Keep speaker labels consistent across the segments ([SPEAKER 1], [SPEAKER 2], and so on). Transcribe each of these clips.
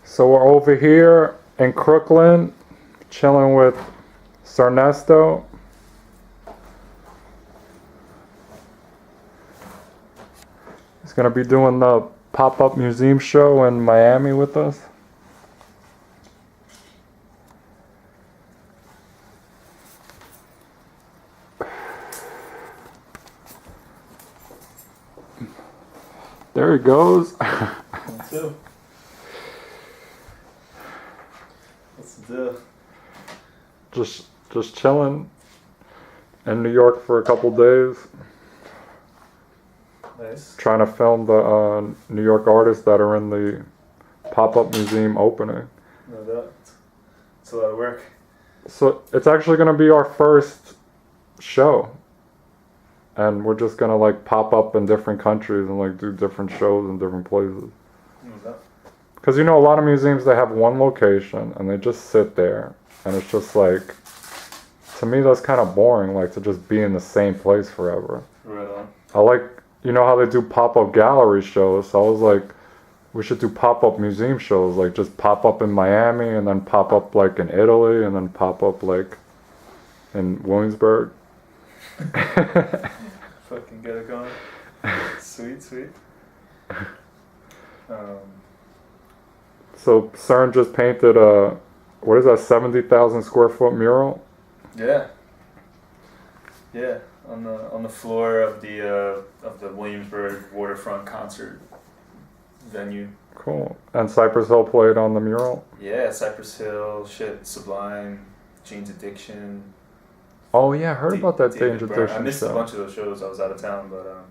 [SPEAKER 1] So we're over here in Crooklyn, chilling with Cernesto. He's gonna be doing the pop-up museum show in Miami with us. There he goes.
[SPEAKER 2] What's up? What's the deal?
[SPEAKER 1] Just chilling in New York for a couple days.
[SPEAKER 2] Nice.
[SPEAKER 1] Trying to film the New York artists that are in the pop-up museum opening.
[SPEAKER 2] No doubt. It's a lot of work.
[SPEAKER 1] So it's actually going to be our first show. And we're just going to like pop up in different countries and like do different shows in different places.
[SPEAKER 2] No doubt.
[SPEAKER 1] Because you know, a lot of museums, they have one location and they just sit there. And it's just like, to me, that's kind of boring, like to just be in the same place forever.
[SPEAKER 2] Right on.
[SPEAKER 1] I like, you know how they do pop-up gallery shows? So I was like, we should do pop-up museum shows, like just pop up in Miami and then pop up like in Italy and then pop up like in Williamsburg.
[SPEAKER 2] Fucking get it going. Sweet.
[SPEAKER 1] So Cern just painted a, what is that, 70,000 square foot mural?
[SPEAKER 2] Yeah. On the floor of the Williamsburg waterfront concert venue.
[SPEAKER 1] Cool. And Cypress Hill played on the mural?
[SPEAKER 2] Yeah, Cypress Hill, Sublime, Jane's Addiction.
[SPEAKER 1] Oh yeah, I heard about that
[SPEAKER 2] David
[SPEAKER 1] Danger
[SPEAKER 2] Byrne.
[SPEAKER 1] Addiction
[SPEAKER 2] I missed
[SPEAKER 1] show.
[SPEAKER 2] a bunch of those shows. I was out of town, but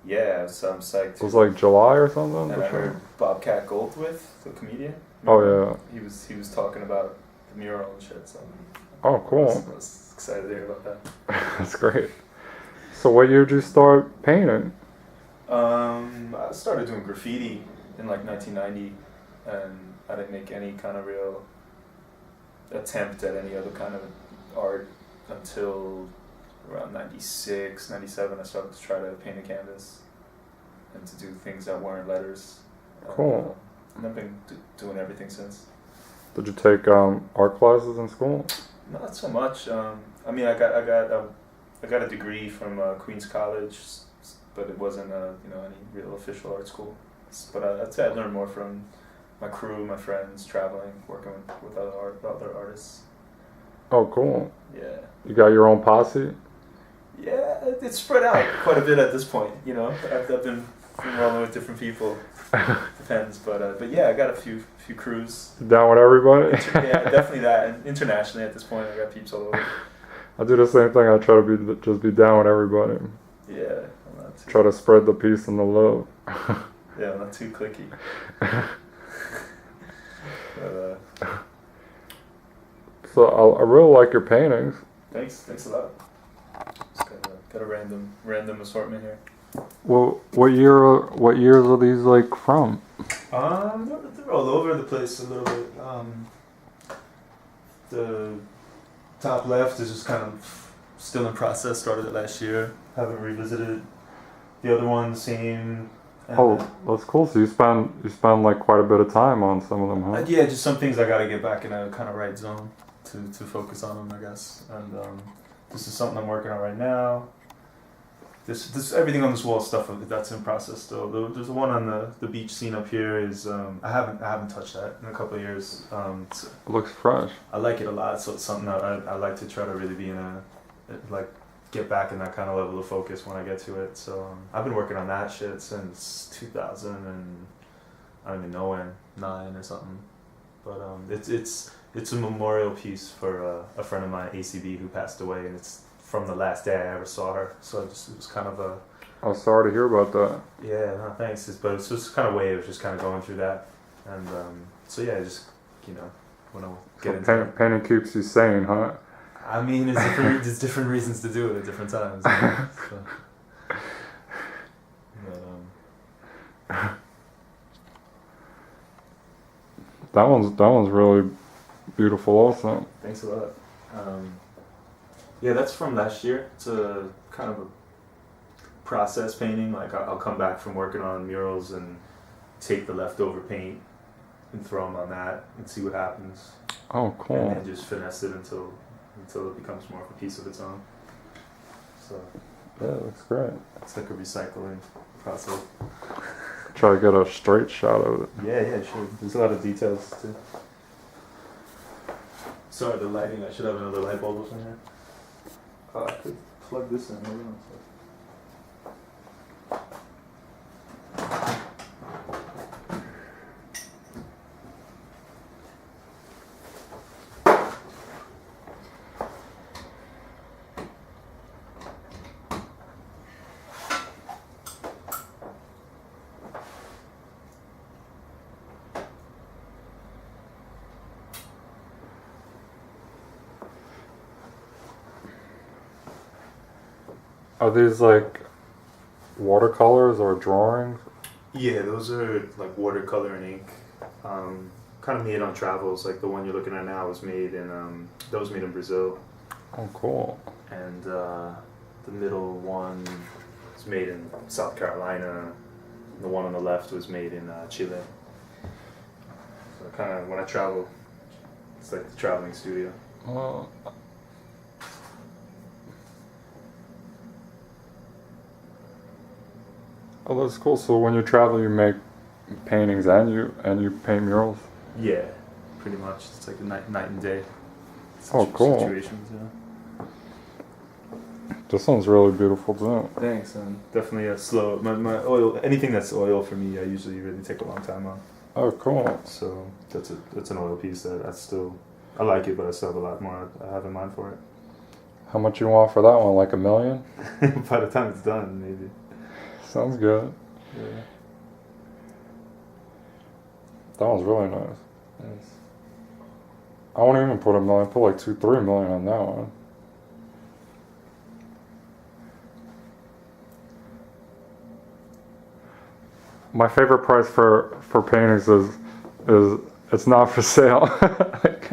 [SPEAKER 2] yeah, so I'm psyched.
[SPEAKER 1] It was like July or something?
[SPEAKER 2] And I heard Bobcat Goldthwait, the comedian.
[SPEAKER 1] Oh yeah.
[SPEAKER 2] He was talking about the mural and shit. So
[SPEAKER 1] Oh cool.
[SPEAKER 2] I was excited to hear about that.
[SPEAKER 1] That's great. So what year did you start painting?
[SPEAKER 2] I started doing graffiti in like 1990, and I didn't make any kind of real attempt at any other kind of art until around 96, 97. I started to try to paint a canvas and to do things that weren't letters.
[SPEAKER 1] Cool.
[SPEAKER 2] And I've been doing everything since.
[SPEAKER 1] Did you take art classes in school?
[SPEAKER 2] Not so much. I mean, I got a degree from Queens College, but it wasn't any real official art school. But I'd say I learned more from my crew, my friends, traveling, working with other artists.
[SPEAKER 1] Oh cool.
[SPEAKER 2] Yeah.
[SPEAKER 1] You got your own posse?
[SPEAKER 2] Yeah, it's spread out quite a bit at this point. You know, I've been rolling with different people. Depends, but yeah, I got a few crews.
[SPEAKER 1] Down with everybody?
[SPEAKER 2] Yeah, definitely that. And internationally at this point, I got peeps all over.
[SPEAKER 1] I do the same thing. I try to just be down with everybody.
[SPEAKER 2] Yeah, I'm not too.
[SPEAKER 1] Try to spread the peace and the love.
[SPEAKER 2] Yeah, I'm not too cliquey. But,
[SPEAKER 1] So I really like your paintings.
[SPEAKER 2] thanks a lot. Just got a random assortment here.
[SPEAKER 1] Well, what years are these like from?
[SPEAKER 2] They're all over the place a little bit. The top left is just kind of still in process. Started it last year. Haven't revisited. The other one, same.
[SPEAKER 1] Oh, that's cool. So you spend like quite a bit of time on some of them, huh?
[SPEAKER 2] Yeah, just some things I gotta get back in a kind of right zone to focus on them, I guess. And this is something I'm working on right now. This everything on this wall stuff that's in process still. There's one on the beach scene up here is I haven't touched that in a couple of years.
[SPEAKER 1] It looks fresh.
[SPEAKER 2] I like it a lot, so it's something that I like to try to really be get back in that kind of level of focus when I get to it. So I've been working on that shit since 2000 and I don't even know when, 9 or something. But it's a memorial piece for a friend of mine, ACB, who passed away, and it's from the last day I ever saw her. So it was kind of a.
[SPEAKER 1] I'm sorry to hear about that.
[SPEAKER 2] Yeah, no, thanks. But it's just kind of way of just kind of going through that, and so yeah, just when I get into it.
[SPEAKER 1] Painting keeps you sane, huh?
[SPEAKER 2] I mean, there's different reasons to do it at different times. So.
[SPEAKER 1] That one's really beautiful also.
[SPEAKER 2] Thanks a lot. Yeah, that's from last year. It's a kind of a process painting. Like I'll come back from working on murals and take the leftover paint and throw them on that and see what happens.
[SPEAKER 1] Oh, cool.
[SPEAKER 2] And then just finesse it until it becomes more of a piece of its own. So
[SPEAKER 1] Yeah, it looks great.
[SPEAKER 2] it's like a recycling process.
[SPEAKER 1] Try to get a straight shot of it.
[SPEAKER 2] Yeah, sure. There's a lot of details too. Sorry, the lighting. I should have another light bulb in here. I could plug this in. Hold on a sec.
[SPEAKER 1] Are these like watercolors or drawings?
[SPEAKER 2] Yeah, those are like watercolor and ink. Kind of made on travels. Like the one you're looking at now was made in that was made in Brazil,
[SPEAKER 1] Oh, cool.
[SPEAKER 2] and the middle one was made in South Carolina. The one on the left was made in Chile. So kind of when I travel, it's like the traveling studio.
[SPEAKER 1] Oh, oh, that's cool. So when you travel, you make paintings and you paint murals.
[SPEAKER 2] Yeah, pretty much. It's like a night and day.
[SPEAKER 1] Oh, cool.
[SPEAKER 2] Situations, yeah.
[SPEAKER 1] This one's really beautiful too.
[SPEAKER 2] Thanks, and definitely a slow. My oil, anything that's oil for me, I usually really take a long time on.
[SPEAKER 1] Oh, cool.
[SPEAKER 2] So that's an oil piece that I like it, but I still have a lot more I have in mind for it.
[SPEAKER 1] How much you want for that one? Like $1 million?
[SPEAKER 2] By the time it's done, maybe.
[SPEAKER 1] Sounds good.
[SPEAKER 2] Yeah.
[SPEAKER 1] That one's really nice.
[SPEAKER 2] Nice.
[SPEAKER 1] I won't even put $1 million. Put like $2-3 million on that one. My favorite price for paintings is it's not for sale. Like,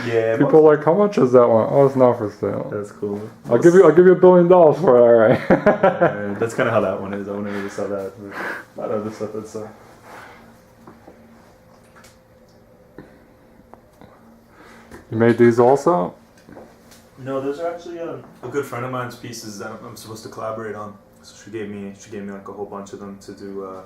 [SPEAKER 2] Yeah.
[SPEAKER 1] people are like, how much is that one? Oh, it's not for sale.
[SPEAKER 2] That's cool.
[SPEAKER 1] I'll give you $1 billion for it. All right.
[SPEAKER 2] That's kind of how that one is. I wouldn't really sell that. But a lot of other stuff that's.
[SPEAKER 1] You made these also?
[SPEAKER 2] No, those are actually a good friend of mine's pieces that I'm supposed to collaborate on. So she gave me like a whole bunch of them to do.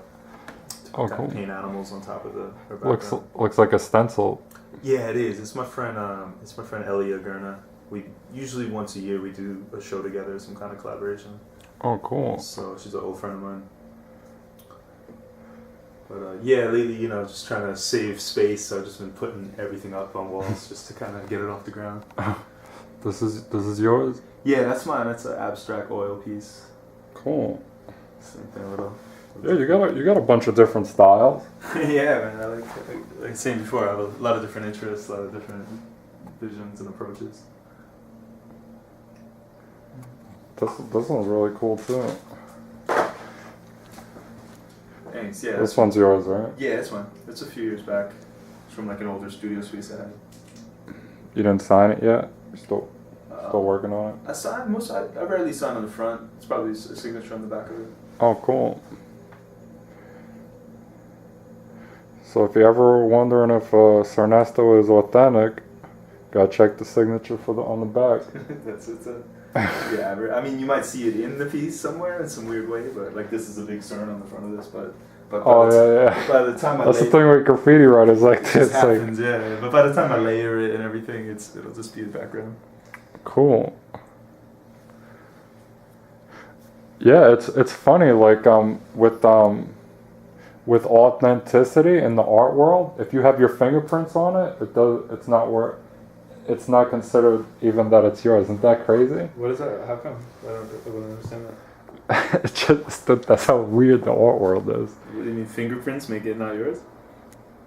[SPEAKER 1] Oh, cool.
[SPEAKER 2] Paint animals on top of her background.
[SPEAKER 1] Looks like a stencil.
[SPEAKER 2] Yeah, it is. It's my friend. It's my friend Elia Gurna. We usually once a year we do a show together, some kind of collaboration.
[SPEAKER 1] Oh, cool.
[SPEAKER 2] So she's an old friend of mine. But yeah, lately, just trying to save space. So I've just been putting everything up on walls just to kind of get it off the ground.
[SPEAKER 1] This is yours?
[SPEAKER 2] Yeah, that's mine. That's an abstract oil piece.
[SPEAKER 1] Cool.
[SPEAKER 2] Same thing, little.
[SPEAKER 1] Yeah, you got a bunch of different styles.
[SPEAKER 2] Yeah, man. I like saying before, I have a lot of different interests, a lot of different visions and approaches.
[SPEAKER 1] This one's really cool too.
[SPEAKER 2] Thanks. Yeah.
[SPEAKER 1] This one's yours, right?
[SPEAKER 2] Yeah, this one. It's a few years back. It's from like an older studio space I had.
[SPEAKER 1] You didn't sign it yet? You're still working on it?
[SPEAKER 2] I signed most. I rarely sign on the front. It's probably a signature on the back of it.
[SPEAKER 1] Oh, cool. So if you're ever wondering if Cernesto is authentic, gotta check the signature on the back.
[SPEAKER 2] That's it. Yeah, I mean, you might see it in the piece somewhere in some weird way, but like this is a big Cern on the front of this, but by the time
[SPEAKER 1] that's the thing with graffiti writers, like
[SPEAKER 2] it happens, yeah. But by the time I layer it and everything, it'll just be the background.
[SPEAKER 1] Cool. Yeah, it's funny, like with authenticity in the art world, if you have your fingerprints on it, it's not considered even that it's yours. Isn't that crazy?
[SPEAKER 2] What is that? How come? I don't understand that.
[SPEAKER 1] It's just that's how weird the art world is.
[SPEAKER 2] What do you mean, fingerprints make it not yours?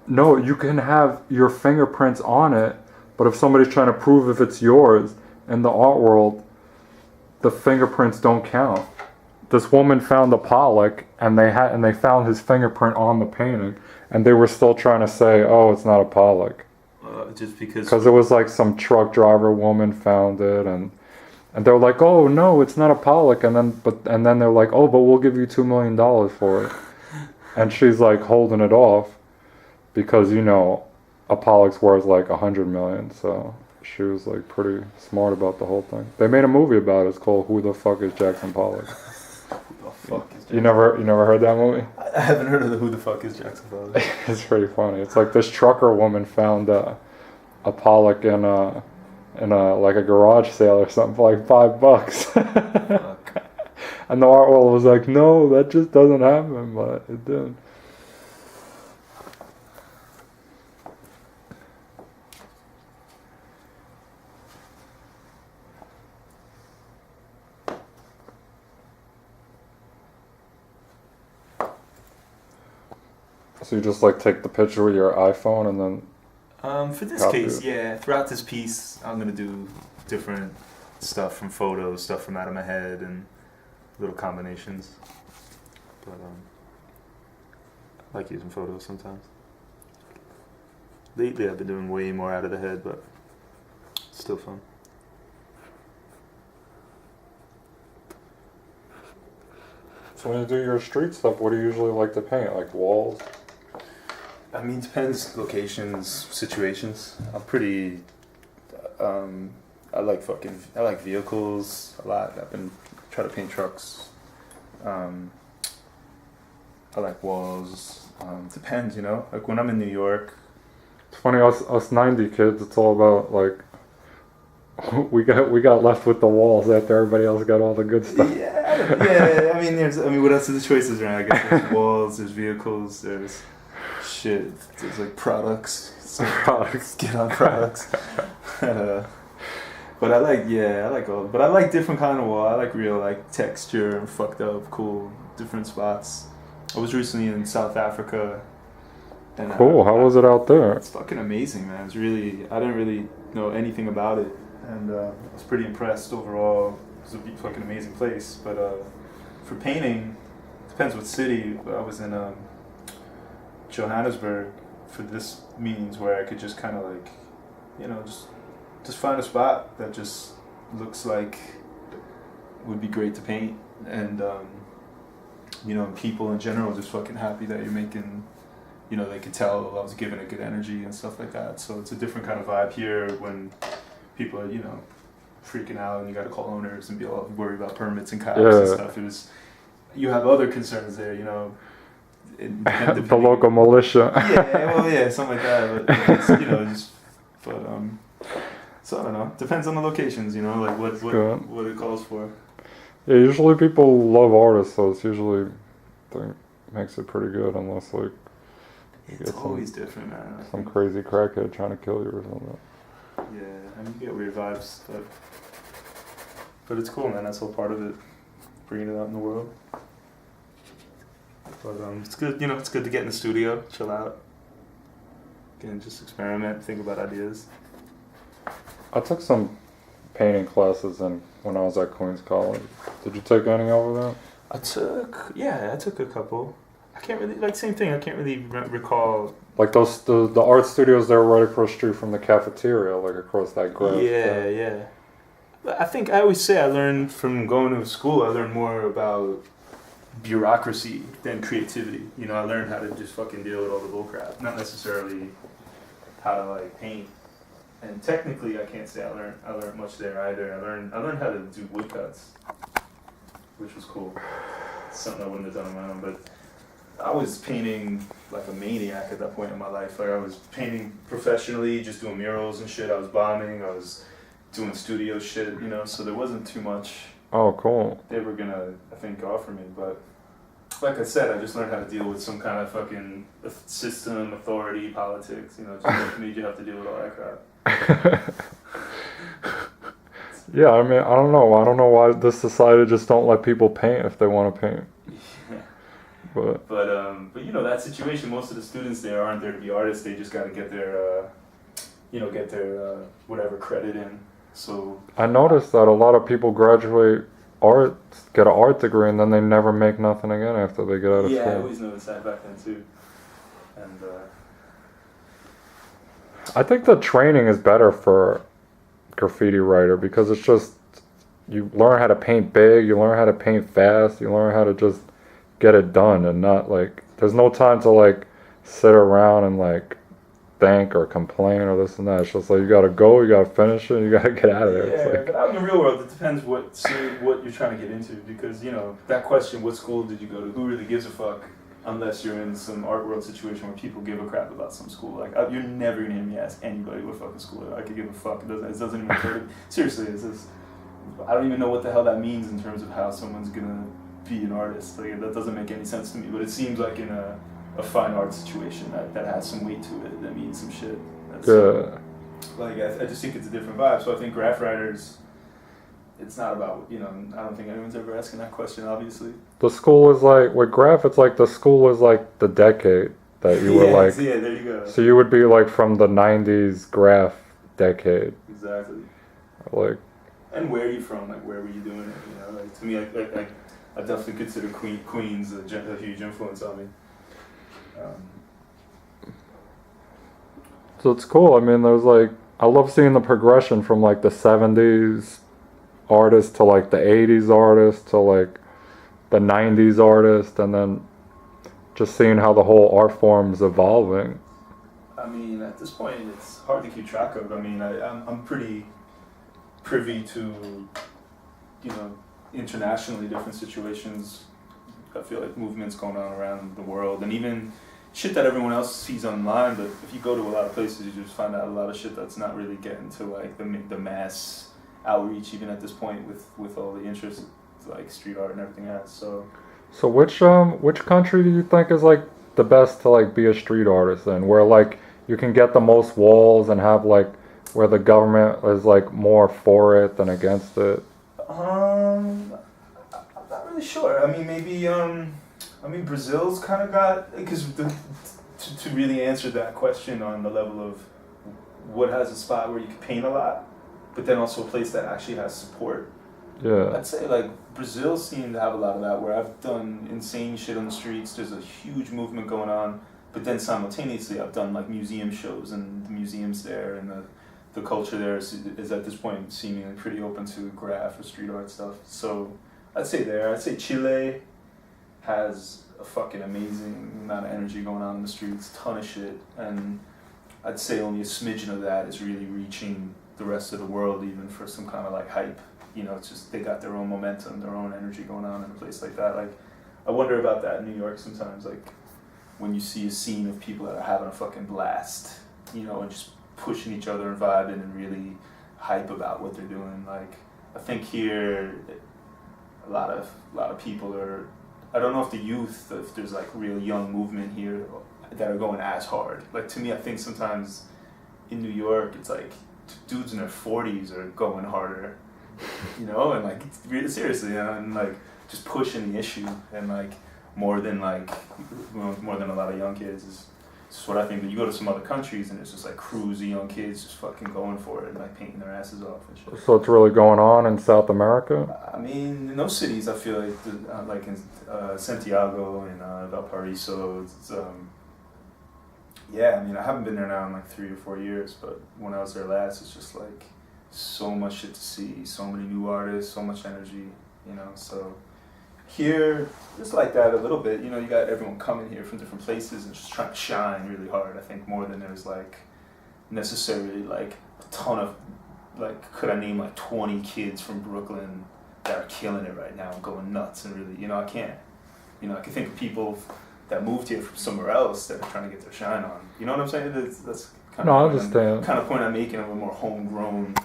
[SPEAKER 1] No, you can have your fingerprints on it, but if somebody's trying to prove if it's yours in the art world, the fingerprints don't count. This woman found a Pollock, and they found his fingerprint on the painting, and they were still trying to say, "Oh, it's not a Pollock."
[SPEAKER 2] Just because.
[SPEAKER 1] Because it was like some truck driver woman found it, and they were like, "Oh no, it's not a Pollock," and then they're like, "Oh, but we'll give you $2 million for it," and she's like holding it off, because you know, Apollo's worth like 100 million, so she was like pretty smart about the whole thing. They made a movie about it. It's called Who the Fuck is Jackson Pollock?
[SPEAKER 2] Who the fuck is Jackson?
[SPEAKER 1] You never heard that movie?
[SPEAKER 2] I haven't heard of the Who the fuck is Jackson Pollock.
[SPEAKER 1] It's pretty funny. It's like this trucker woman found a Pollock in a like a garage sale or something for like $5.
[SPEAKER 2] Fuck.
[SPEAKER 1] And the art world was like, no, that just doesn't happen, but it did. So you just like take the picture with your iPhone and then
[SPEAKER 2] For this
[SPEAKER 1] copy
[SPEAKER 2] case,
[SPEAKER 1] it.
[SPEAKER 2] yeah. Throughout this piece, I'm gonna do different stuff from photos, stuff from out of my head, and little combinations. But I like using photos sometimes. Lately, I've been doing way more out of the head, but it's still fun.
[SPEAKER 1] So when you do your street stuff, what do you usually like to paint? Like walls?
[SPEAKER 2] I mean, depends locations, situations. I'm pretty. I like vehicles a lot. I've been trying to paint trucks. I like walls. Depends, you know. Like when I'm in New York.
[SPEAKER 1] It's funny, us 90 kids, it's all about like we got left with the walls after everybody else got all the good stuff.
[SPEAKER 2] Yeah. I mean, what else are the choices around? I guess there's walls, there's vehicles, there's shit. There's like products. So
[SPEAKER 1] Products.
[SPEAKER 2] Get on products. But I like all. But I like different kind of wall. I like real like texture and fucked up, cool, different spots. I was recently in South Africa. And,
[SPEAKER 1] Cool. How was it out there?
[SPEAKER 2] It's fucking amazing, man. It's really. I didn't really know anything about it, and I was pretty impressed overall. It was a fucking amazing place. But for painting, depends what city. I was in Johannesburg for this meetings where I could just kind of like, you know, just find a spot that just looks like would be great to paint, and you know, people in general just fucking happy that you're making. You know, they could tell I was giving it good energy and stuff like that. So it's a different kind of vibe here when people are, you know, freaking out and you got to call owners and be all worried about permits and cops and stuff. You have other concerns there, you know.
[SPEAKER 1] The local militia.
[SPEAKER 2] Yeah, something like that. But it's, you know, so I don't know. Depends on the locations, you know, like what it calls for.
[SPEAKER 1] Yeah, usually people love artists, so it's usually makes it pretty good, unless like.
[SPEAKER 2] It's always different, man.
[SPEAKER 1] Some crazy crackhead trying to kill you or something.
[SPEAKER 2] Yeah, I mean, you get weird vibes, but it's cool, man. That's all part of it, bringing it out in the world. But it's good, you know. It's good to get in the studio, chill out, again, just experiment, think about ideas.
[SPEAKER 1] I took some painting classes when I was at Queens College. Did you take any over there?
[SPEAKER 2] I took a couple. I can't really, like, same thing, I can't really recall.
[SPEAKER 1] Like the art studios that were right across the street from the cafeteria, like across that grass.
[SPEAKER 2] Yeah. But I think I always say I learned from going to school, I learned more about bureaucracy than creativity. You know, I learned how to just fucking deal with all the bullcrap, not necessarily how to, like, paint. And technically, I can't say I learned much there either. I learned how to do woodcuts, which was cool. Something I wouldn't have done on my own, but I was painting like a maniac at that point in my life. Like I was painting professionally, just doing murals and shit. I was bombing. I was doing studio shit, you know. So there wasn't too much.
[SPEAKER 1] Oh, cool.
[SPEAKER 2] They were gonna, I think, offer me. But like I said, I just learned how to deal with some kind of fucking system, authority, politics. You know, just made you have to deal with all that crap.
[SPEAKER 1] Yeah, I mean, I don't know why this society just don't let people paint if they want to paint. But
[SPEAKER 2] you know, that situation, most of the students there aren't there to be artists. They just got to get their whatever credit in. So
[SPEAKER 1] I noticed that a lot of people graduate art, get an art degree, and then they never make nothing again after they get out of school.
[SPEAKER 2] Yeah, I always noticed that back then too. And
[SPEAKER 1] I think the training is better for graffiti writer because it's just you learn how to paint big, you learn how to paint fast, you learn how to just get it done and not like there's no time to like sit around and like think or complain or this and that. It's just like you gotta go, you gotta finish it, you gotta get out of there. It's
[SPEAKER 2] Yeah,
[SPEAKER 1] like,
[SPEAKER 2] but out in the real world, it depends what you're trying to get into. Because that question, what school did you go to? Who really gives a fuck? Unless you're in some art world situation where people give a crap about some school. Like you're never gonna hear me ask anybody what fucking school I could give a fuck. It doesn't even occur to me. Seriously, I don't even know what the hell that means in terms of how someone's gonna be an artist. Like that doesn't make any sense to me. But it seems like in a fine art situation that has some weight to it. That means some shit.
[SPEAKER 1] yeah.
[SPEAKER 2] Like I just think it's a different vibe. So I think graph writers, it's not about I don't think anyone's ever asking that question. Obviously,
[SPEAKER 1] The school is like, with graph, it's like the school is like the decade that you were like.
[SPEAKER 2] yeah, there you go.
[SPEAKER 1] So you would be like from the 90s graph decade.
[SPEAKER 2] Exactly.
[SPEAKER 1] Like,
[SPEAKER 2] And where are you from? Like where were you doing it? Like to me, I definitely consider Queens a huge influence on me.
[SPEAKER 1] so it's cool. I mean, there's like, I love seeing the progression from like the 70s artist to like the 80s artist to like the 90s artist, and then just seeing how the whole art form is evolving.
[SPEAKER 2] I mean, at this point, it's hard to keep track of. I mean, I'm pretty privy to, internationally different situations. I feel like movements going on around the world, and even shit that everyone else sees online. But if you go to a lot of places, you just find out a lot of shit that's not really getting to like the mass outreach, even at this point with all the interest like street art and everything else.
[SPEAKER 1] So which country do you think is like the best to like be a street artist in, where like you can get the most walls and have like where the government is like more for it than against it?
[SPEAKER 2] I'm not really sure. I mean, maybe Brazil's kind of got, because to really answer that question on the level of what has a spot where you can paint a lot, but then also a place that actually has support.
[SPEAKER 1] Yeah.
[SPEAKER 2] I'd say like Brazil seemed to have a lot of that, where I've done insane shit on the streets. There's a huge movement going on, but then simultaneously I've done like museum shows, and the museums there and the culture there is at this point seemingly pretty open to graph or street art stuff. So I'd say Chile has a fucking amazing amount of energy going on in the streets, ton of shit, and I'd say only a smidgen of that is really reaching the rest of the world, even for some kind of like hype. It's just they got their own momentum, their own energy going on in a place like that. Like, I wonder about that in New York sometimes. Like, when you see a scene of people that are having a fucking blast, and just pushing each other and vibing and really hype about what they're doing. Like, I think here, a lot of people are. I don't know if the youth, if there's like real young movement here that are going as hard. Like, to me, I think sometimes in New York, it's like dudes in their 40s are going harder. And like really seriously, and like just pushing the issue, and like more than a lot of young kids is just what I think. That you go to some other countries and it's just like crews of young kids just fucking going for it and like painting their asses off and shit.
[SPEAKER 1] So it's really going on in South America?
[SPEAKER 2] I mean, in those cities, I feel like in Santiago and Valparaiso, it's, yeah, I mean, I haven't been there now in like 3 or 4 years, but when I was there last, it's just like so much shit to see, so many new artists, so much energy, so here, it's like that a little bit, you got everyone coming here from different places and just trying to shine really hard, I think, more than there's like necessarily like a ton of, like, could I name like 20 kids from Brooklyn that are killing it right now and going nuts and really, I can't, I can think of people that moved here from somewhere else that are trying to get their shine on, you know what I'm saying? That's kind
[SPEAKER 1] No, I
[SPEAKER 2] of
[SPEAKER 1] understand.
[SPEAKER 2] kind of point I'm making of a more homegrown.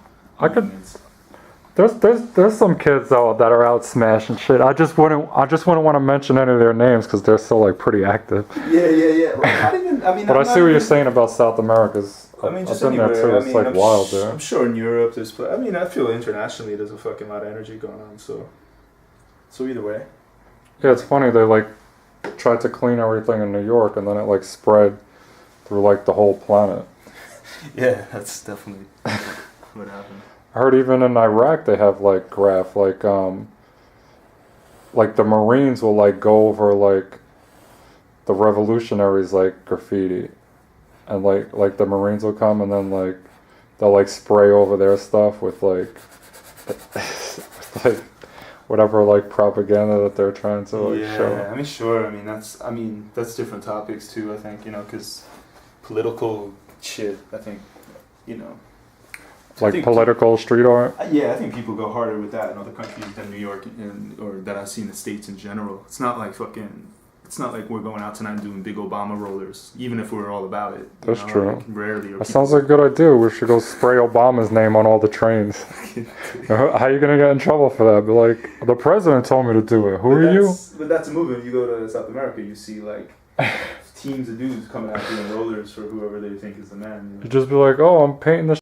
[SPEAKER 1] There's some kids though that are out smashing shit. I just wouldn't want to mention any of their names because they're still like pretty active.
[SPEAKER 2] Yeah. Well,
[SPEAKER 1] But I see what you're saying about South America's.
[SPEAKER 2] I mean, just
[SPEAKER 1] I've been there
[SPEAKER 2] anywhere.
[SPEAKER 1] too. It's like wild there.
[SPEAKER 2] I'm sure in Europe there's. I mean, I feel internationally there's a fucking lot of energy going on. So either way.
[SPEAKER 1] Yeah, it's funny. They like tried to clean everything in New York, and then it like spread through like the whole planet.
[SPEAKER 2] Yeah, that's definitely what happened.
[SPEAKER 1] I heard even in Iraq they have like graph, like the Marines will like go over like the revolutionaries like graffiti, and like the Marines will come and then like they'll like spray over their stuff with like whatever like propaganda that they're trying to like
[SPEAKER 3] yeah,
[SPEAKER 1] show.
[SPEAKER 3] I mean, sure. I mean, that's different topics too. I think, because political shit. I think, you know. I
[SPEAKER 1] Like
[SPEAKER 3] think
[SPEAKER 1] political street art.
[SPEAKER 3] Yeah, I think people go harder with that in other countries than New York, or that I see in the States in general. It's not like It's not like we're going out tonight and doing big Obama rollers, even if we're all about it.
[SPEAKER 1] That's true.
[SPEAKER 3] Like, rarely.
[SPEAKER 1] That sounds like a good idea. We should go spray Obama's name on all the trains. How are you gonna get in trouble for that? Be like, the president told me to do it. Who are you?
[SPEAKER 3] But that's a movement. You go to South America, you see like teams of dudes coming out doing rollers for whoever they think is the man.
[SPEAKER 1] You just be like, oh, I'm painting the